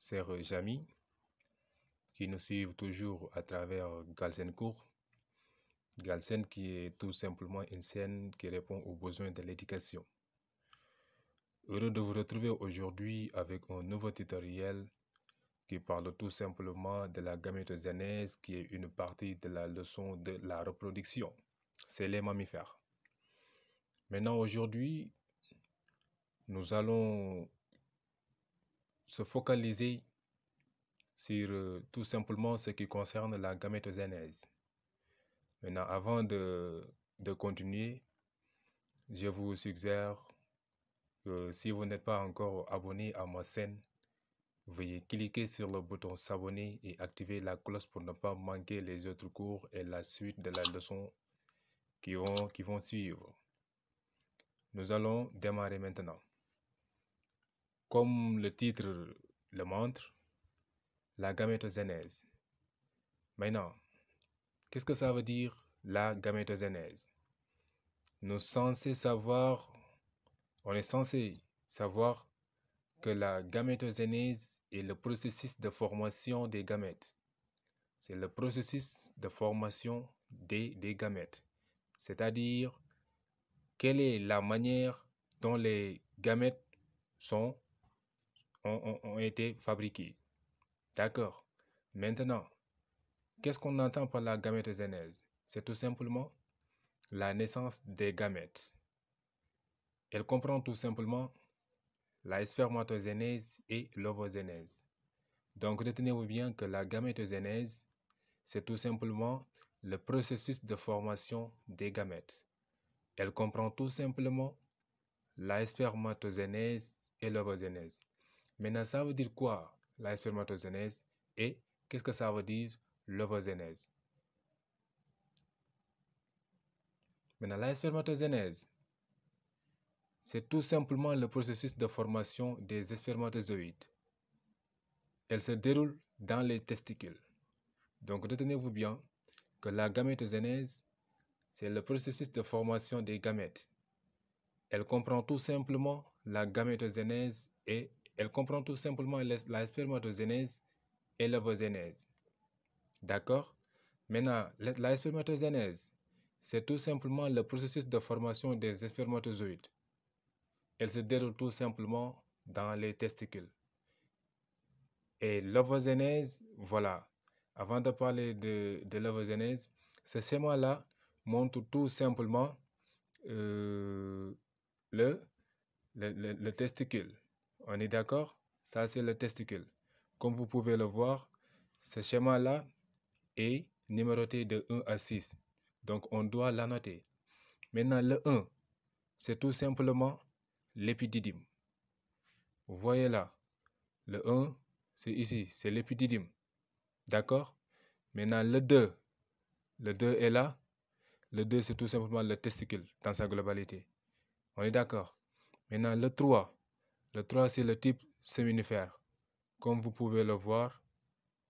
chers amis qui nous suivent toujours à travers Galsen Cours. Galsen qui est tout simplement une chaîne qui répond aux besoins de l'éducation. Heureux de vous retrouver aujourd'hui avec un nouveau tutoriel qui parle tout simplement de la gamétogenèse qui est une partie de la leçon de la reproduction. C'est les mammifères. Maintenant aujourd'hui, nous allons se focaliser sur tout simplement ce qui concerne la gamétogenèse. Maintenant, avant de continuer, je vous suggère que si vous n'êtes pas encore abonné à ma chaîne, veuillez cliquer sur le bouton s'abonner et activer la cloche pour ne pas manquer les autres cours et la suite de la leçon qui vont suivre. Nous allons démarrer maintenant. Comme le titre le montre, la gamétogenèse. Maintenant, qu'est-ce que ça veut dire la gamétogenèse? On est censé savoir que la gamétogenèse est le processus de formation des gamètes. C'est le processus de formation des gamètes. C'est-à-dire, quelle est la manière dont les gamètes ont été fabriqués. D'accord. Maintenant, qu'est-ce qu'on entend par la gamétogenèse? C'est tout simplement la naissance des gamètes. Elle comprend tout simplement la spermatogenèse et l'ovogenèse. Donc, retenez-vous bien que la gamétogenèse, c'est tout simplement le processus de formation des gamètes. Elle comprend tout simplement la spermatogenèse et l'ovogenèse. Maintenant, ça veut dire quoi la spermatogenèse et qu'est-ce que ça veut dire l'ovogenèse? Maintenant, la spermatogenèse, c'est tout simplement le processus de formation des spermatozoïdes. Elle se déroule dans les testicules. Donc, retenez-vous bien que la gamétogenèse, c'est le processus de formation des gamètes. Elle comprend tout simplement la gamétogenèse et elle comprend tout simplement la spermatogenèse et l'ovogenèse. D'accord? Maintenant, la spermatogenèse, c'est tout simplement le processus de formation des spermatozoïdes. Elle se déroule tout simplement dans les testicules. Et l'ovogenèse, voilà. Avant de parler de l'ovogenèse, ce schéma-là montre tout simplement le testicule. On est d'accord? Ça, c'est le testicule. Comme vous pouvez le voir, ce schéma-là est numéroté de 1 à 6. Donc, on doit l'annoter. Maintenant, le 1, c'est tout simplement l'épididyme. Vous voyez là, le 1, c'est ici, c'est l'épididyme. D'accord? Maintenant, le 2 est là. Le 2, c'est tout simplement le testicule dans sa globalité. On est d'accord? Maintenant, le 3, c'est le type séminifère. Comme vous pouvez le voir,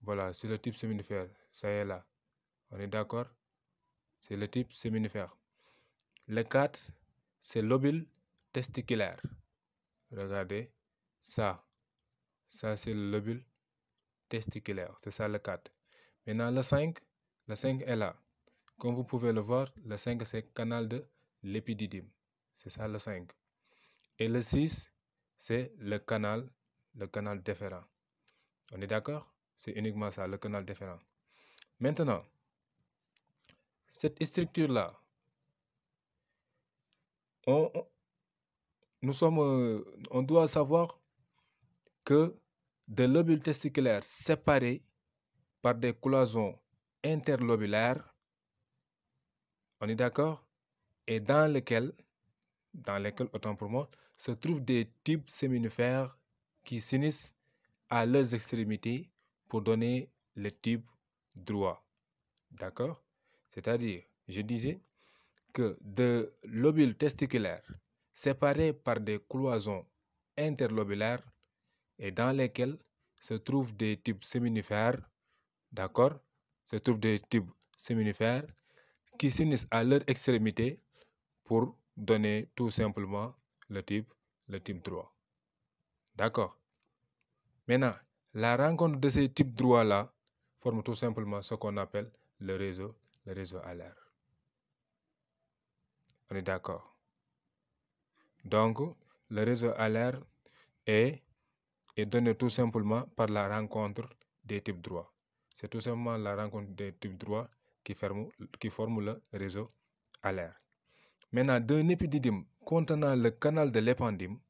voilà, c'est le type séminifère. Ça y est là. On est d'accord? C'est le type séminifère. Le 4, c'est l'ovule testiculaire. Regardez, ça c'est le lobule testiculaire. C'est ça le 4. Maintenant, le 5 est là. Comme vous pouvez le voir, le 5, c'est le canal de l'épididyme. C'est ça le 5. Et le 6, c'est le canal déférent. On est d'accord? C'est uniquement ça, le canal déférent. Maintenant, cette structure-là, on doit savoir que des lobules testiculaires séparés par des cloisons interlobulaires, on est d'accord, et dans lesquels, autant pour moi, se trouvent des tubes séminifères qui s'unissent à leurs extrémités pour donner le tube droit. D'accord? C'est-à-dire, je disais que de lobules testiculaires séparés par des cloisons interlobulaires et dans lesquels se trouvent des tubes séminifères, d'accord? Se trouvent des tubes séminifères qui s'unissent à leur extrémité pour donner tout simplement le type 3. D'accord? Maintenant, La rencontre de ces types droits-là forme tout simplement ce qu'on appelle le réseau alaire. On est d'accord. Donc, le réseau alaire est donné tout simplement par la rencontre des types droits. C'est tout simplement la rencontre des types droits qui forme le réseau alaire. Maintenant, d'un épididyme contenant le canal de l'épendyme,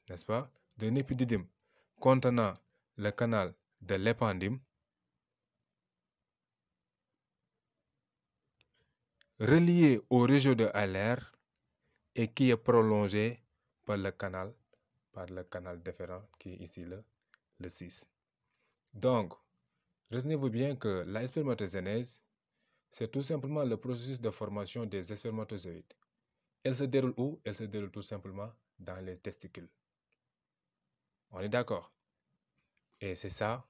n'est-ce pas? D'un épididyme contenant le canal de l'épendyme, relié au réseau de alaire et qui est prolongé par le canal déférent qui est ici le 6. Donc, retenez-vous bien que la spermatogénèse, c'est tout simplement le processus de formation des spermatozoïdes. Elle se déroule où? Elle se déroule tout simplement dans les testicules. On est d'accord? Et c'est ça,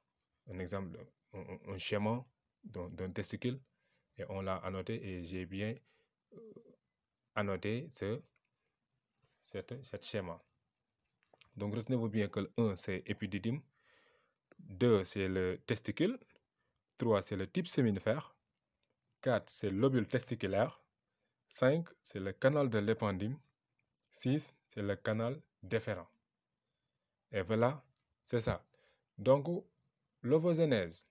un exemple, un schéma d'un testicule. Et on l'a annoté et j'ai bien annoté cet schéma. Donc retenez-vous bien que le 1 c'est épididyme, 2 c'est le testicule, 3 c'est le type séminifère, 4 c'est l'ovule testiculaire, 5 c'est le canal de l'épendyme, 6 c'est le canal déférent. Et voilà, c'est ça. Donc l'ovogénèse.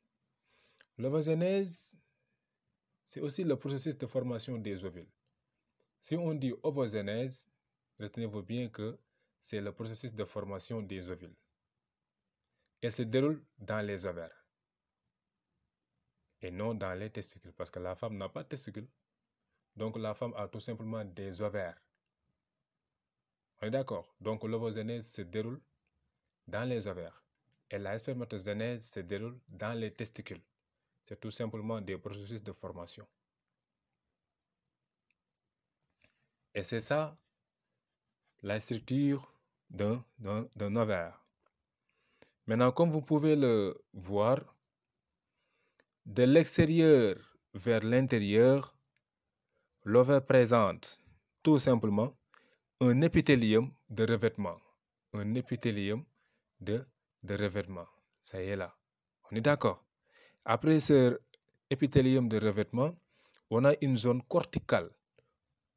L'ovogénèse, c'est aussi le processus de formation des ovules. Si on dit ovogénèse, retenez-vous bien que c'est le processus de formation des ovules. Elle se déroule dans les ovaires et non dans les testicules, parce que la femme n'a pas de testicules. Donc la femme a tout simplement des ovaires. On est d'accord? Donc l'ovogénèse se déroule dans les ovaires et la spermatogénèse se déroule dans les testicules. C'est tout simplement des processus de formation. Et c'est ça la structure d'un ovaire. Maintenant, comme vous pouvez le voir, de l'extérieur vers l'intérieur, l'ovaire présente tout simplement un épithélium de revêtement. Un épithélium de revêtement. Ça y est là. On est d'accord? Après ce épithélium de revêtement, on a une zone corticale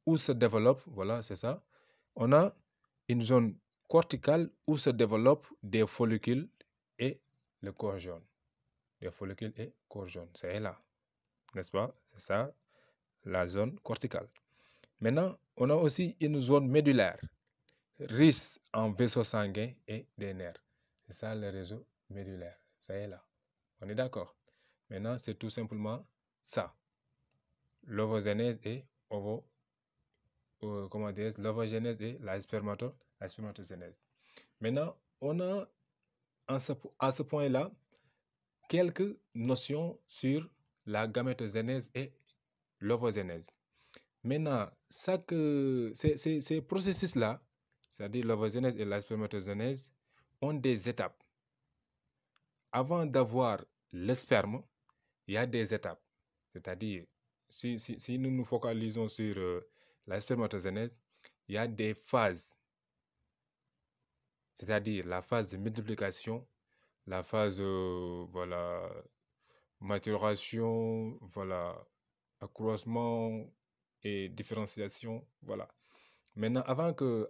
où se développe, voilà, c'est ça. On a une zone corticale où se développent des follicules et le corps jaune. Des follicules et corps jaune. Ça y est là. N'est-ce pas? C'est ça, la zone corticale. Maintenant, on a aussi une zone médulaire, riche en vaisseaux sanguins et des nerfs. C'est ça le réseau médulaire. Ça y est là. On est d'accord? Maintenant, c'est tout simplement ça. L'ovogénèse et l'ovogénèse et la spermatogénèse. Maintenant, on a à ce point-là quelques notions sur la gamétogénèse et l'ovogénèse. Maintenant, ces processus-là, c'est-à-dire l'ovogénèse et la spermatogénèse, ont des étapes. Avant d'avoir le sperme, il y a des étapes. C'est-à-dire, si nous nous focalisons sur la spermatogénèse, il y a des phases. C'est-à-dire la phase de multiplication, la phase maturation, accroissement et différenciation, voilà. Maintenant, avant que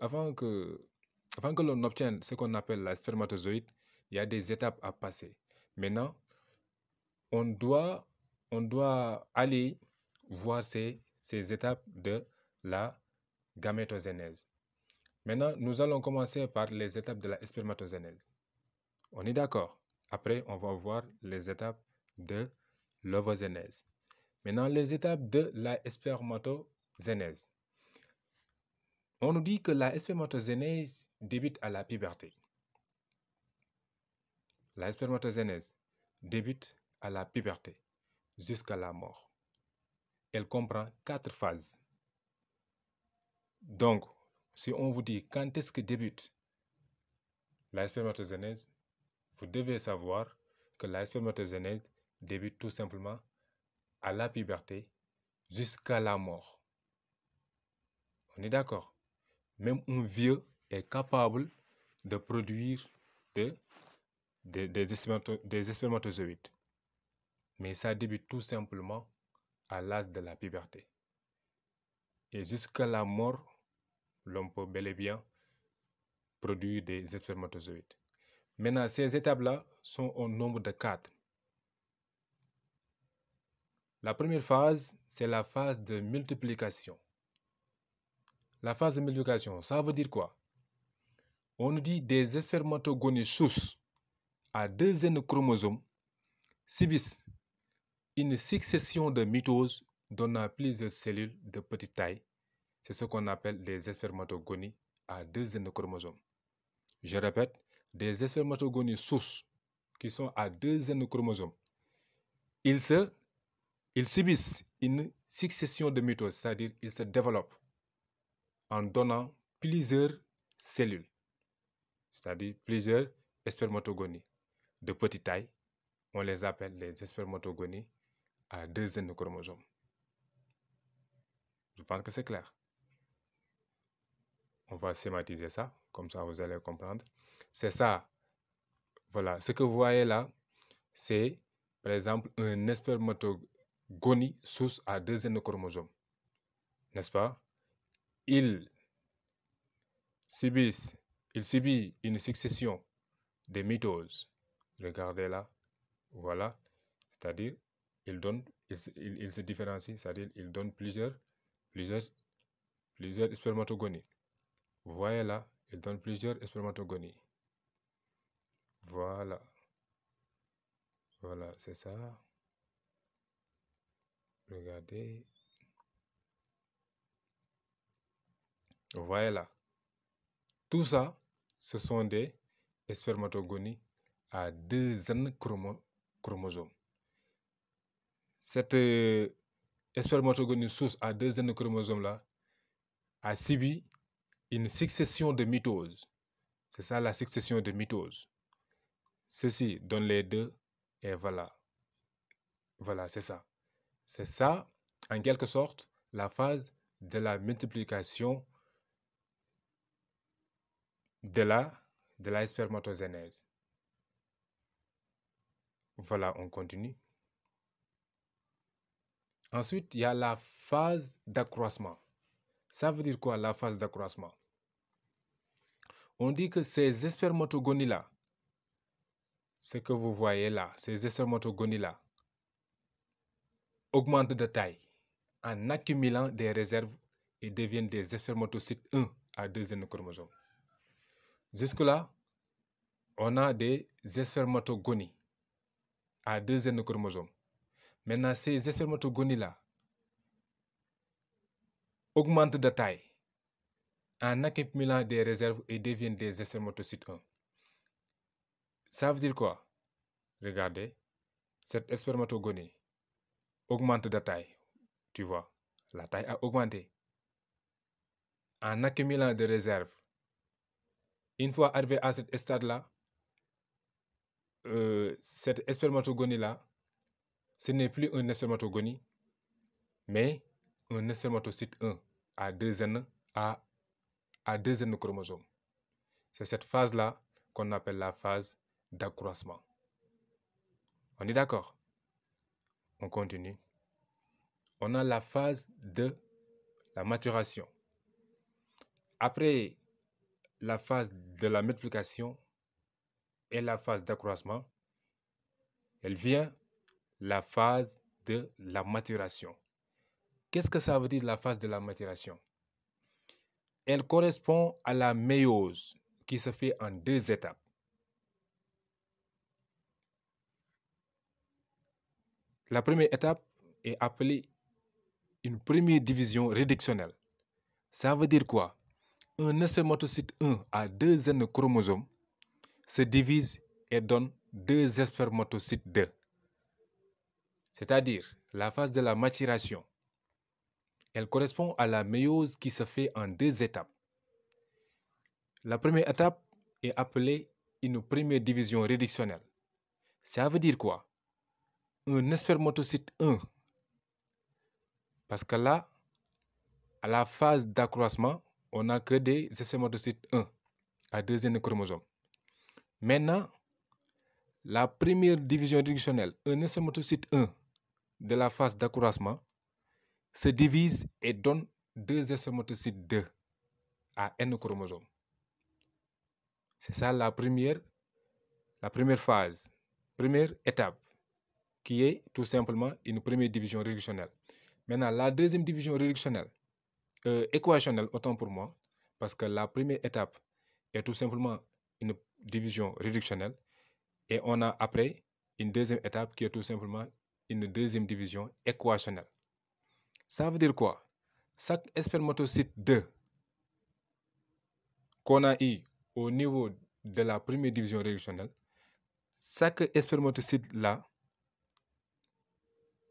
l'on obtienne ce qu'on appelle la spermatozoïde, il y a des étapes à passer. Maintenant, on doit aller voir ces étapes de la gamétogénèse. Maintenant, nous allons commencer par les étapes de la spermatogénèse. On est d'accord? Après, on va voir les étapes de l'ovogénèse. Maintenant, les étapes de la spermatogénèse. On nous dit que la spermatogénèse débute à la puberté. La spermatogénèse débute à la puberté jusqu'à la mort. Elle comprend 4 phases. Donc, si on vous dit quand est-ce que débute la spermatogénèse, vous devez savoir que la spermatogénèse débute tout simplement à la puberté jusqu'à la mort. On est d'accord? Même un vieux est capable de produire de des spermatozoïdes. Mais ça débute tout simplement à l'âge de la puberté. Et jusqu'à la mort, l'homme peut bel et bien produire des spermatozoïdes. Maintenant, ces étapes-là sont au nombre de 4. La première phase, c'est la phase de multiplication. La phase de multiplication, ça veut dire quoi? On nous dit des spermatogonies sources à 2 N chromosomes subissent une succession de mitoses donnant plusieurs cellules de petite taille. C'est ce qu'on appelle des spermatogonies à 2 N chromosomes. Je répète, des spermatogonies sources qui sont à 2 N chromosomes. Ils subissent une succession de mitoses, c'est-à-dire ils se développent en donnant plusieurs cellules, c'est-à-dire plusieurs spermatogonies de petite taille. On les appelle les spermatogonies à 2 N chromosomes. Je pense que c'est clair. On va schématiser ça, comme ça vous allez comprendre. C'est ça. Voilà, ce que vous voyez là, c'est par exemple un spermatogonie source à 2 N chromosomes. N'est-ce pas? Il subit une succession de mitoses. Regardez là. Voilà. C'est-à-dire, il se différencie, c'est-à-dire, il donne plusieurs spermatogonies. Vous voyez là, il donne plusieurs spermatogonies. Voilà. Voilà, c'est ça. Regardez. Vous voyez là. Tout ça, ce sont des spermatogonies à 2 N chromosomes. Cette spermatogonie source à 2 N chromosomes là a subi une succession de mitoses. C'est ça la succession de mitoses. Ceci donne les 2 et voilà. Voilà, c'est ça. C'est ça, en quelque sorte, la phase de la multiplication de la spermatogénèse. Voilà, on continue. Ensuite, il y a la phase d'accroissement. Ça veut dire quoi, la phase d'accroissement? On dit que ces spermatogonies-là, ce que vous voyez là, ces spermatogonies-là, augmentent de taille en accumulant des réserves et deviennent des spermatocytes 1 à 2 N chromosomes. Jusque-là, on a des spermatogonies à 2 N chromosomes. Maintenant, ces spermatogonies-là augmentent de taille en accumulant des réserves et deviennent des spermatocytes 1. Ça veut dire quoi? Regardez, cette spermatogonie augmente de taille. Tu vois, la taille a augmenté. En accumulant des réserves, une fois arrivé à ce stade-là, cette spermatogonie-là, ce n'est plus une spermatogonie, mais un spermatocyte 1 à 2 N à 2 N chromosomes. C'est cette phase-là qu'on appelle la phase d'accroissement. On est d'accord? On continue. On a la phase de la maturation. Après la phase de la multiplication et la phase d'accroissement, elle vient la phase de la maturation. Qu'est-ce que ça veut dire la phase de la maturation? Elle correspond à la méiose qui se fait en 2 étapes. La première étape est appelée une première division réductionnelle. Ça veut dire quoi? Un spermatocyte 1 à 2 N chromosomes se divise et donne 2 spermatocytes 2. C'est-à-dire la phase de la maturation. Elle correspond à la méiose qui se fait en 2 étapes. La première étape est appelée une première division réductionnelle. Ça veut dire quoi? Un spermatocyte 1. Parce que là, à la phase d'accroissement, on n'a que des spermatocytes 1 à 2 N chromosomes. Maintenant, la première division réductionnelle, un spermatocyte 1 de la phase d'accroissement se divise et donne 2 spermatocytes 2 à N chromosomes. C'est ça la première phase, première étape, qui est tout simplement une première division réductionnelle. Maintenant, la deuxième division réductionnelle, équationnelle, autant pour moi, parce que la première étape est tout simplement une division réductionnelle, et on a après une deuxième étape qui est tout simplement une deuxième division équationnelle. Ça veut dire quoi? Chaque spermatocyte 2 qu'on a eu au niveau de la première division réductionnelle, chaque spermatocyte là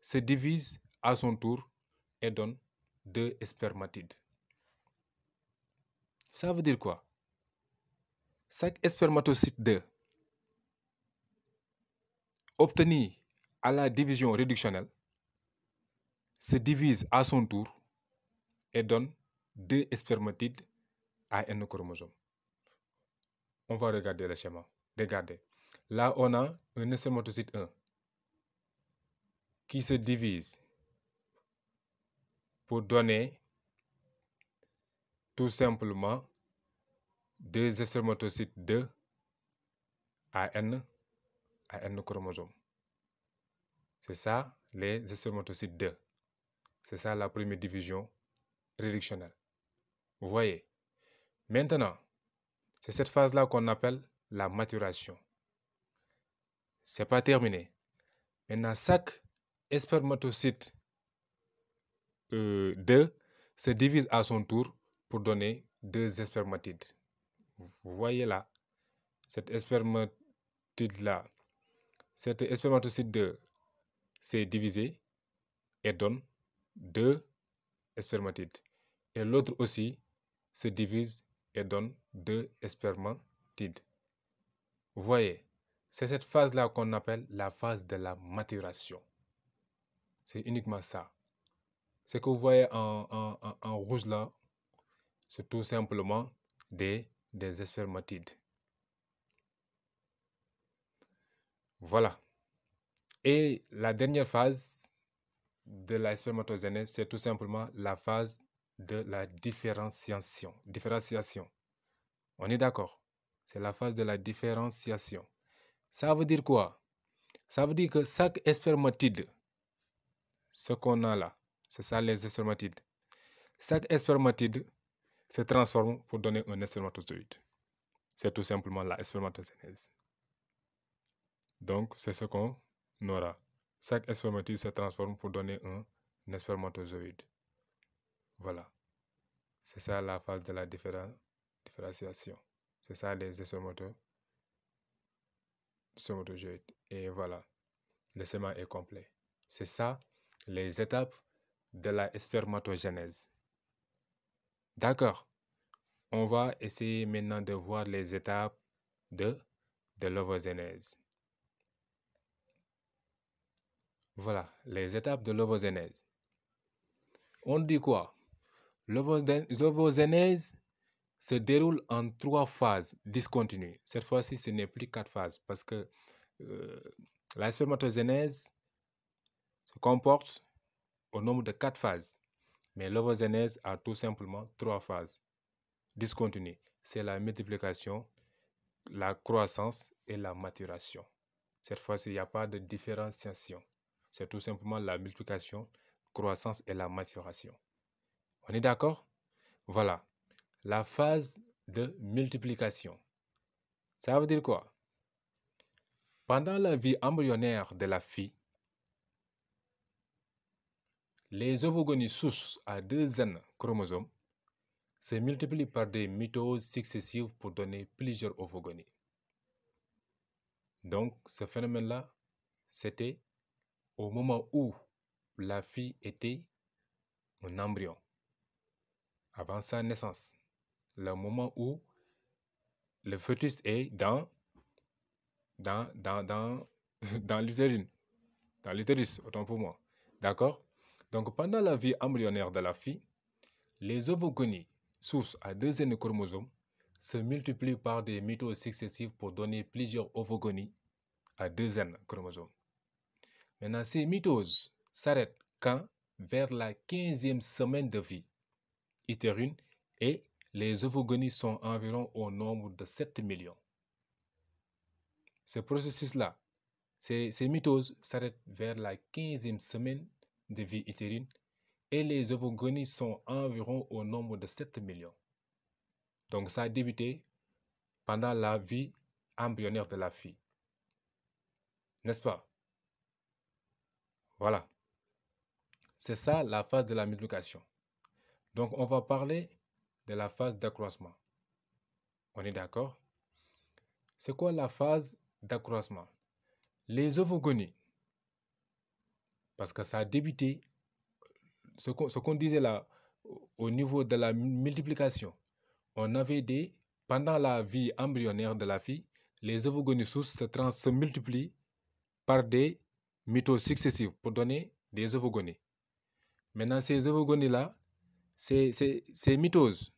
se divise à son tour et donne 2 spermatides. Ça veut dire quoi? Chaque spermatocyte 2 obtenu à la division réductionnelle se divise à son tour et donne 2 spermatides à N chromosomes. On va regarder le schéma. Regardez. Là, on a un spermatocyte 1 qui se divise pour donner tout simplement 2 spermatocytes 2 à N chromosomes. C'est ça les spermatocytes 2. C'est ça la première division réductionnelle. Vous voyez? Maintenant, c'est cette phase-là qu'on appelle la maturation. C'est pas terminé. Maintenant, chaque spermatocyte 2 se divise à son tour pour donner 2 spermatides. Vous voyez là, cette spermatide-là, cette spermatocyte 2 s'est divisé et donne 2 spermatides. Et l'autre aussi se divise et donne 2 spermatides. Vous voyez, c'est cette phase-là qu'on appelle la phase de la maturation. C'est uniquement ça. Ce que vous voyez en rouge là, c'est tout simplement des spermatides. Voilà. Et la dernière phase de la spermatogenèse, c'est tout simplement la phase de la différenciation. On est d'accord? C'est la phase de la différenciation. Ça veut dire quoi? Ça veut dire que chaque spermatide, ce qu'on a là, c'est ça les spermatides. Chaque spermatide se transforme pour donner un spermatozoïde. C'est tout simplement la spermatogenèse. Donc, c'est ce qu'on aura. Chaque spermatide se transforme pour donner un spermatozoïde. Voilà. C'est ça la phase de la différenciation. C'est ça les spermatozoïdes. Et voilà. Le schéma est complet. C'est ça les étapes de la spermatogenèse. D'accord. On va essayer maintenant de voir les étapes de l'ovogenèse. Voilà, les étapes de l'ovogenèse. On dit quoi? L'ovogenèse se déroule en 3 phases discontinues. Cette fois-ci, ce n'est plus 4 phases parce que la spermatogenèse se comporte au nombre de 4 phases. Mais l'ovogenèse a tout simplement 3 phases discontinues. C'est la multiplication, la croissance et la maturation. Cette fois-ci, il n'y a pas de différenciation. C'est tout simplement la multiplication, croissance et la maturation. On est d'accord? Voilà. La phase de multiplication. Ça veut dire quoi? Pendant la vie embryonnaire de la fille, les ovogonies sources à 2 N chromosomes se multiplient par des mitoses successives pour donner plusieurs ovogonies. Donc, ce phénomène-là, c'était au moment où la fille était un embryon, avant sa naissance, le moment où le fœtus est dans l'utérus, autant pour moi. D'accord? Donc, pendant la vie embryonnaire de la fille, les ovogonies sources à 2 N chromosomes se multiplient par des mitoses successives pour donner plusieurs ovogonies à 2 N chromosomes. Maintenant, ces mitoses s'arrêtent quand? Vers la 15e semaine de vie utérine et les ovogonies sont environ au nombre de 7 millions. Ce processus-là, ces mitoses s'arrêtent vers la 15e semaine de vie utérine et les ovogonies sont environ au nombre de 7 millions. Donc, ça a débuté pendant la vie embryonnaire de la fille. N'est-ce pas? Voilà. C'est ça la phase de la multiplication. Donc, on va parler de la phase d'accroissement. On est d'accord? C'est quoi la phase d'accroissement? Les ovogonies, parce que ça a débuté, ce qu'on disait là, au niveau de la multiplication, on avait pendant la vie embryonnaire de la fille, les ovogonies sources se multiplient par des mitoses successives pour donner des ovogonies. Maintenant, ces ovogonies-là, ces mitoses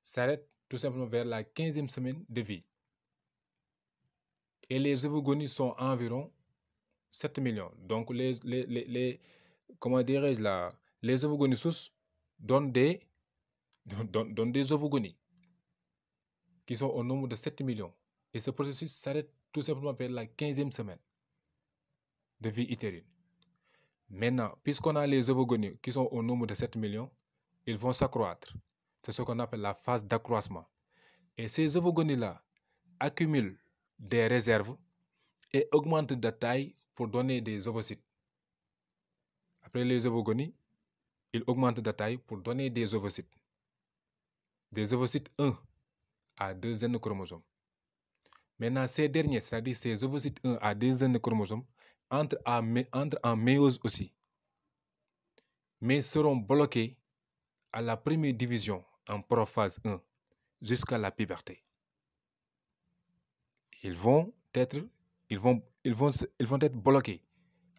s'arrêtent tout simplement vers la 15e semaine de vie. Et les ovogonies sont environ 7 millions. Donc, comment dirais-je là, les ovogonies sources donnent des ovogonies qui sont au nombre de 7 millions. Et ce processus s'arrête tout simplement vers la 15e semaine de vie utérine. Maintenant, puisqu'on a les ovogonies qui sont au nombre de 7 millions, ils vont s'accroître. C'est ce qu'on appelle la phase d'accroissement. Et ces ovogonies-là accumulent des réserves et augmentent de taille pour donner des ovocytes. Après les ovogonies, ils augmentent de taille pour donner des ovocytes. Des ovocytes 1 à 2 N chromosomes. Maintenant, ces derniers, c'est-à-dire ces ovocytes 1 à 2 N chromosomes, entrent en méiose aussi, mais seront bloqués à la première division en prophase 1 jusqu'à la puberté. Ils vont être bloqués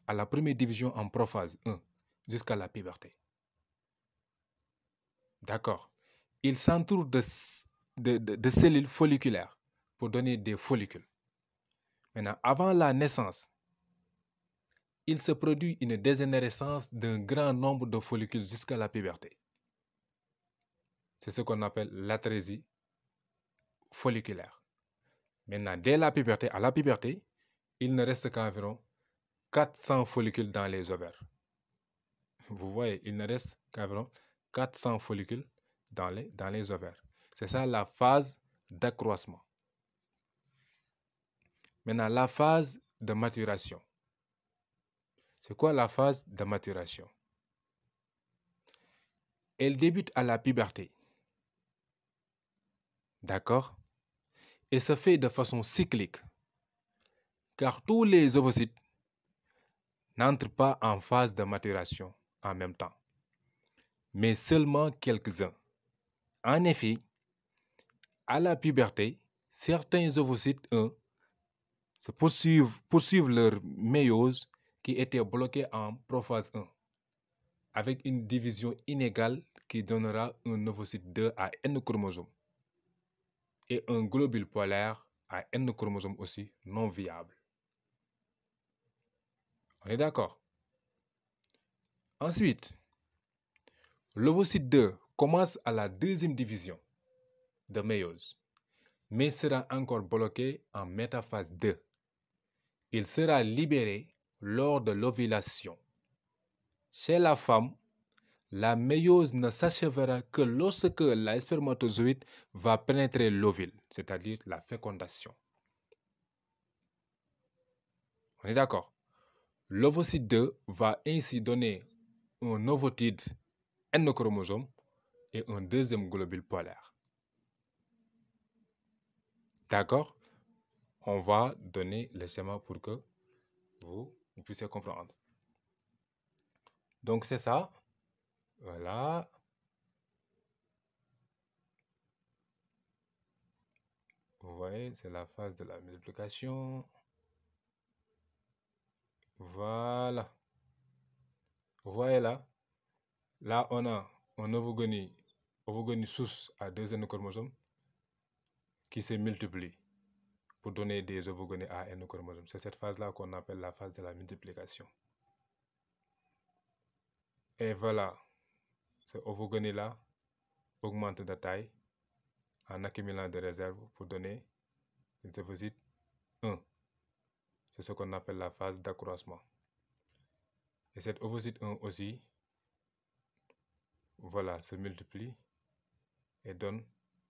à la première division en prophase 1 jusqu'à la puberté. D'accord. Ils s'entourent de cellules folliculaires pour donner des follicules. Maintenant, avant la naissance, il se produit une dégénérescence d'un grand nombre de follicules jusqu'à la puberté. C'est ce qu'on appelle l'atrésie folliculaire. Maintenant, dès la puberté, à la puberté, il ne reste qu'environ 400 follicules dans les ovaires. Vous voyez, il ne reste qu'environ 400 follicules dans les ovaires. C'est ça la phase d'accroissement. Maintenant, la phase de maturation. C'est quoi la phase de maturation? Elle débute à la puberté. D'accord? Et se fait de façon cyclique, car tous les ovocytes n'entrent pas en phase de maturation en même temps, mais seulement quelques-uns. En effet, à la puberté, certains ovocytes 1 poursuivent leur méiose qui était bloquée en prophase 1, avec une division inégale qui donnera un ovocyte 2 à N chromosomes et un globule polaire à N chromosomes aussi non viable. On est d'accord? Ensuite, l'ovocyte 2 commence à la deuxième division de méiose, mais sera encore bloqué en métaphase 2. Il sera libéré lors de l'ovulation. Chez la femme, la méiose ne s'achèvera que lorsque la spermatozoïde va pénétrer l'ovule, c'est-à-dire la fécondation. On est d'accord? L'ovocyte 2 va ainsi donner un ovotide N chromosome et un deuxième globule polaire. D'accord? On va donner le schéma pour que vous puissiez comprendre. Donc c'est ça. Voilà. Vous voyez, c'est la phase de la multiplication. Voilà. Vous voyez là? Là, on a un ovogonie source à 2 N chromosomes qui se multiplie pour donner des ovogonés à n chromosomes. C'est cette phase-là qu'on appelle la phase de la multiplication. Et voilà, ce ovogoné-là augmente de taille en accumulant des réserves pour donner des ovocytes 1. C'est ce qu'on appelle la phase d'accroissement. Et cet ovocyte 1 aussi, voilà, se multiplie et donne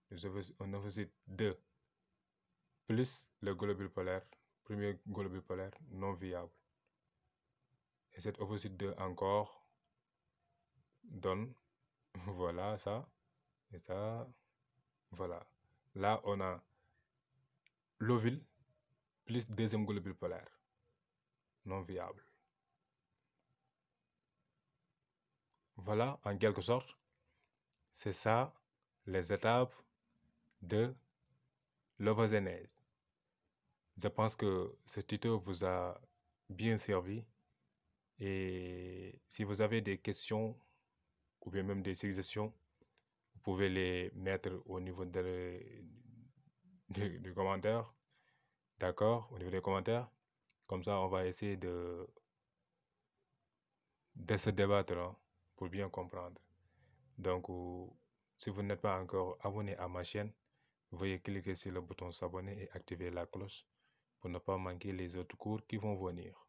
un ovocyte 2 plus le globule polaire, premier globule polaire non viable. Et cet ovocyte 2 encore donne, voilà ça, et ça, voilà. Là, on a l'ovule plus deuxième globule polaire non viable. Voilà, en quelque sorte, c'est ça les étapes de l'ovogénèse. Je pense que ce tuto vous a bien servi et si vous avez des questions ou bien même des suggestions, vous pouvez les mettre au niveau du commentaire, d'accord, au niveau des commentaires. Comme ça, on va essayer de se débattre hein, pour bien comprendre. Donc, si vous n'êtes pas encore abonné à ma chaîne, veuillez cliquer sur le bouton s'abonner et activer la cloche pour ne pas manquer les autres cours qui vont venir.